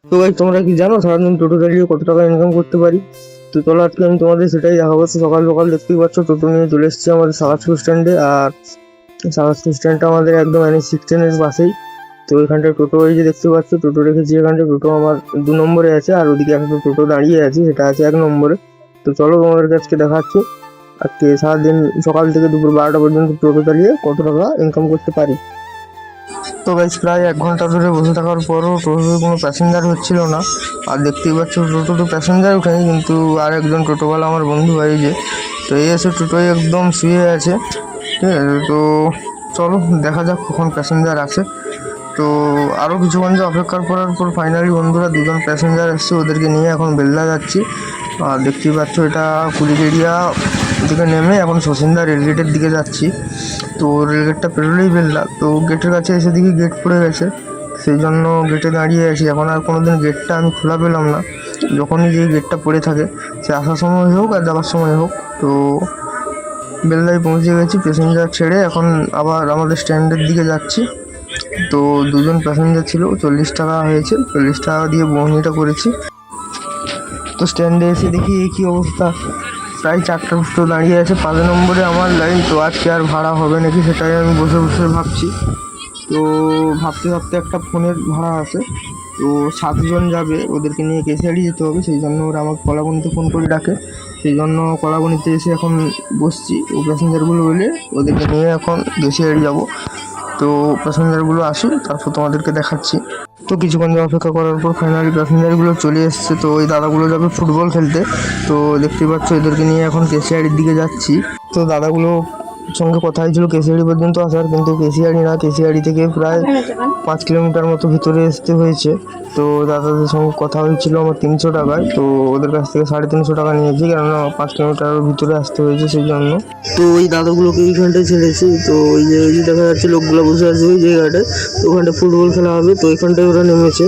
তো ভাই তোমরা কি জানো সারাদিন টোটো চালিয়ে কত টাকা ইনকাম করতে পারি? তো চলো আজকে আমি তোমাদের সেটাই দেখাবো। তো সকাল সকাল দেখতেই পাচ্ছ টোটো নিয়ে চলে এসেছি আমাদের সারাজপুর স্ট্যান্ডে। আর সারাজপুর স্ট্যান্ডটা আমাদের একদম NH 16 এর পাশেই। তো এখানটায় টোটো এই যে দেখতে পাচ্ছ টোটো রেখেছি, এখানটায় টোটো আমার 2 নম্বরে আছে, আর ওদিকে একটা টোটো দাঁড়িয়ে আছে সেটা আছে 1 নম্বরে। তো চলো তোমাদের কাছে দেখাচ্ছি আজকে সারাদিন সকাল থেকে দুপুর 12টা পর্যন্ত টোটো চালিয়ে কত টাকা ইনকাম করতে পারি। তো গাইস প্রায় 1 ঘন্টা ধরে বসে থাকার পরও টোটোতে কোনো প্যাসেঞ্জার হচ্ছিল না। আর দেখতেই পাচ্ছ টোটোতে প্যাসেঞ্জার ওঠেনি, কিন্তু আর একজন টোটোওয়ালা আমার বন্ধু হয় যে, তো এই এসে টোটোয় একদম শুয়ে আছে। ঠিক আছে, তো চলো দেখা যাক কখন প্যাসেঞ্জার আসে। তো আরও কিছুক্ষণ যে অপেক্ষার করার পর ফাইনালি বন্ধুরা 2জন প্যাসেঞ্জার এসছে, ওদেরকে নিয়ে এখন বেলদা যাচ্ছি। আর দেখতেই পাচ্ছ এটা কুলিবেড়িয়া থেকে নেমে এখন শচীনদা রেলগেটের দিকে যাচ্ছি। তো রেলগেটটা পেরোলেই বেলদা, তো গেটের কাছে এসে দেখি গেট পড়ে গেছে, সেই জন্য গেটে দাঁড়িয়ে আছি। এখন আর কোনো দিন গেটটা আমি খোলা পেলাম না, যখনই যে গেটটা পড়ে থাকে সে আসার সময় হোক আর যাওয়ার সময় হোক। তো বেলদায় পৌঁছে গেছি, প্যাসেঞ্জার ছেড়ে এখন আবার আমাদের স্ট্যান্ডের দিকে যাচ্ছি। তো 2জন প্যাসেঞ্জার ছিল, 40 টাকা হয়েছে, 40 টাকা দিয়ে বহনিটা করেছি। তো স্ট্যান্ডে এসে দেখি এই কী অবস্থা, প্রায় 4টা টোটো দাঁড়িয়ে আছে, 5 নম্বরে আমার লাইন। তো আজকে আর ভাড়া হবে নাকি সেটাই আমি বসে বসে ভাবছি। তো ভাবতে ভাবতে একটা ফোনের ভাড়া আছে, তো 7জন যাবে, ওদেরকে নিয়ে কেশিয়াড়ি যেতে হবে, সেই জন্য ওরা আমাকে কলাবনিতে ফোন করে ডাকে। সেই জন্য কলাবনিতে এসে এখন বসছি, ও প্যাসেঞ্জারগুলো এলে ওদেরকে নিয়ে এখন কেশিয়াড়ি যাব। তো প্যাসেঞ্জারগুলো আসুক তারপর তোমাদেরকে দেখাচ্ছি। তো কিছুক্ষণ অপেক্ষা করার পর ফাইনালি প্যাসেঞ্জারগুলো চলে এসছে। তো ওই দাদাগুলো যাবে ফুটবল খেলতে। তো দেখতেই পাচ্ছ এদেরকে নিয়ে এখন কেশিয়াড়ির দিকে যাচ্ছি। তো দাদাগুলো সঙ্গে কথা হয়েছিল কেশিয়াড়ি পর্যন্ত আসার, কিন্তু কেশিয়াড়ি না, কেশিয়াড়ি থেকে প্রায় 5 কিলোমিটার মতো ভিতরে আসতে হয়েছে। তো দাদাদের সঙ্গে কথা হয়েছিল আমার 300 টাকায়, তো ওদের কাছ থেকে 350 টাকা নিয়েছি, কেননা 5 কিলোমিটার ভিতরে আসতে হয়েছে সেই জন্য। তো ওই দাদাগুলোকে এইখানটায় ছেড়েছি। তো ওই যে দেখা যাচ্ছে লোকগুলো বসে আছে ওই জায়গাটায়, তো ওখানটায় ফুটবল খেলা হবে, তো এখানটায় ওরা নেমেছে।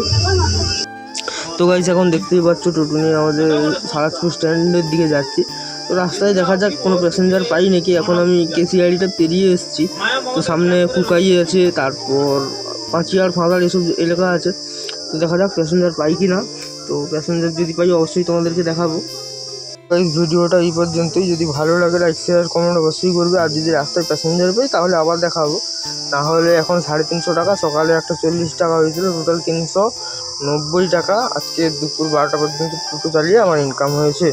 তো গাইস এখন দেখতেই পাচ্ছ টোটো নিয়ে আমাদের সারাজপুর স্ট্যান্ডের দিকে যাচ্ছি। তো রাস্তায় দেখা যাক কোনো প্যাসেঞ্জার পাই নাকি। এখন আমি কেশিয়াড়িটা পেরিয়ে এসেছি, তো সামনে কুকাই আছে, তারপর পাঁচিয়ার ফাঁদার এসব এলাকা আছে। তো দেখা যাক প্যাসেঞ্জার পাই কি না। তো প্যাসেঞ্জার যদি পাই অবশ্যই তোমাদেরকে দেখাবো। এই ভিডিওটা এই পর্যন্তই, যদি ভালো লাগে লাইক শেয়ার কমেন্ট অবশ্যই করবে। আর যদি রাস্তায় প্যাসেঞ্জার পাই তাহলে আবার দেখাবো, না হলে এখন 350 টাকা, সকালে একটা 40 টাকা হয়েছিল, টোটাল 390 টাকা আজকে দুপুর 12টা পর্যন্ত টোটো চালিয়ে আমার ইনকাম হয়েছে।